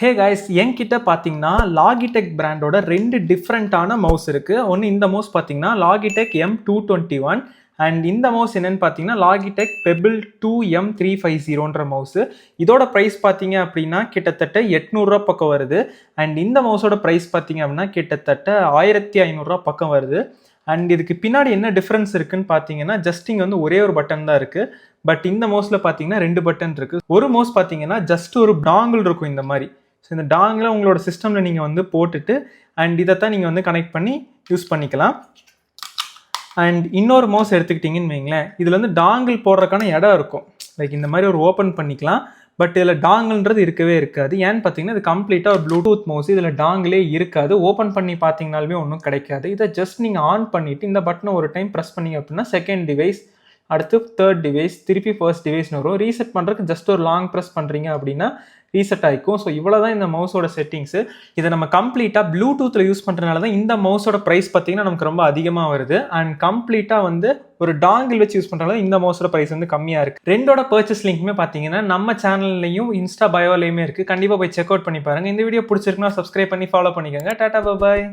Hey guys, என்கிட்ட பார்த்தீங்கன்னா Logitech பிராண்டோட 2 டிஃப்ரெண்ட்டான மவுஸ் இருக்குது. ஒன்று இந்த மவுஸ் பார்த்தீங்கன்னா லாகிடெக் M221 அண்ட் இந்த மவுஸ் என்னென்னு பார்த்தீங்கன்னா லாகிடெக் பெபிள் 2M350ன்ற மவுஸு. இதோட ப்ரைஸ் பார்த்தீங்க அப்படின்னா கிட்டத்தட்ட 800 பக்கம் வருது. அண்ட் இந்த மவுஸோட ப்ரைஸ் பார்த்தீங்க அப்படின்னா கிட்டத்தட்ட 1500 பக்கம் வருது. அண்ட் இதுக்கு பின்னாடி என்ன டிஃப்ரென்ஸ் இருக்குன்னு பார்த்தீங்கன்னா ஜஸ்ட் இங்கே வந்து ஒரே ஒரு பட்டன் தான் இருக்குது. பட் இந்த மவுஸில் பார்த்தீங்கன்னா 2 பட்டன் இருக்குது. ஒரு மவுஸ் பார்த்தீங்கன்னா ஜஸ்ட் ஒரு டாங்கிள் இருக்கும் இந்த மாதிரி. ஸோ இந்த டாங்கில் உங்களோட சிஸ்டமில் நீங்கள் வந்து போட்டுட்டு அண்ட் இதைத்தான் நீங்கள் வந்து கனெக்ட் பண்ணி யூஸ் பண்ணிக்கலாம். அண்ட் இன்னொரு மவுஸ் எடுத்துக்கிட்டிங்கன்னு வைங்களேன், இதில் வந்து டாங்கிள் போடுறதுக்கான இடம் இருக்கும். லைக் இந்த மாதிரி ஒரு ஓப்பன் பண்ணிக்கலாம். பட் இதில் டாங்கிள்ன்றது இருக்கவே இருக்காது. ஏன்னு பார்த்தீங்கன்னா இது கம்ப்ளீட்டாக ஒரு ப்ளூடூத் மவுஸ். இதில் டாங்கிலே இருக்காது. ஓப்பன் பண்ணி பார்த்தீங்கனாலுமே ஒன்றும் கிடைக்காது. இதை ஜஸ்ட் நீங்கள் ஆன் பண்ணிவிட்டு இந்த பட்டனை ஒரு டைம் ப்ரெஸ் பண்ணிங்க அப்படின்னா செகண்ட் டிவைஸ், அடுத்து தேர்ட் டிவைஸ், திருப்பி ஃபர்ஸ்ட் டிவைஸ்னு வரும். ரீசெட் பண்ணுறதுக்கு ஜஸ்ட் ஒரு லாங் ப்ரெஸ் பண்ணுறீங்க அப்படின்னா ரீசெட் ஆகிக்கும். ஸோ இவ்வளோ தான் இந்த மவுஸோட செட்டிங்ஸு. இதை நம்ம கம்ப்ளீட்டாக ப்ளூடூத்தில் யூஸ் பண்ணுறதுனால தான் இந்த மவுஸோட ப்ரைஸ் பார்த்தீங்கன்னா நமக்கு ரொம்ப அதிகமாக வருது. அண்ட் கம்ப்ளீட்டாக வந்து ஒரு டாங்கிள் வச்சு யூஸ் பண்ணுறதுனால இந்த மவுஸோட ப்ரைஸ் வந்து கம்மியாக இருக்குது. ரெண்டோட பர்ச்சேஸ் லிங்க்குமே பார்த்தீங்கன்னா நம்ம சேனல்லையும் இன்ஸ்டா பயோலையுமே இருக்குது. கண்டிப்பாக போய் செக் அவுட் பண்ணி பாருங்கள். இந்த வீடியோ பிடிச்சிருக்குன்னா சப்ஸ்கிரைப் பண்ணி ஃபாலோ பண்ணிக்கோங்க. டாடா பாய்.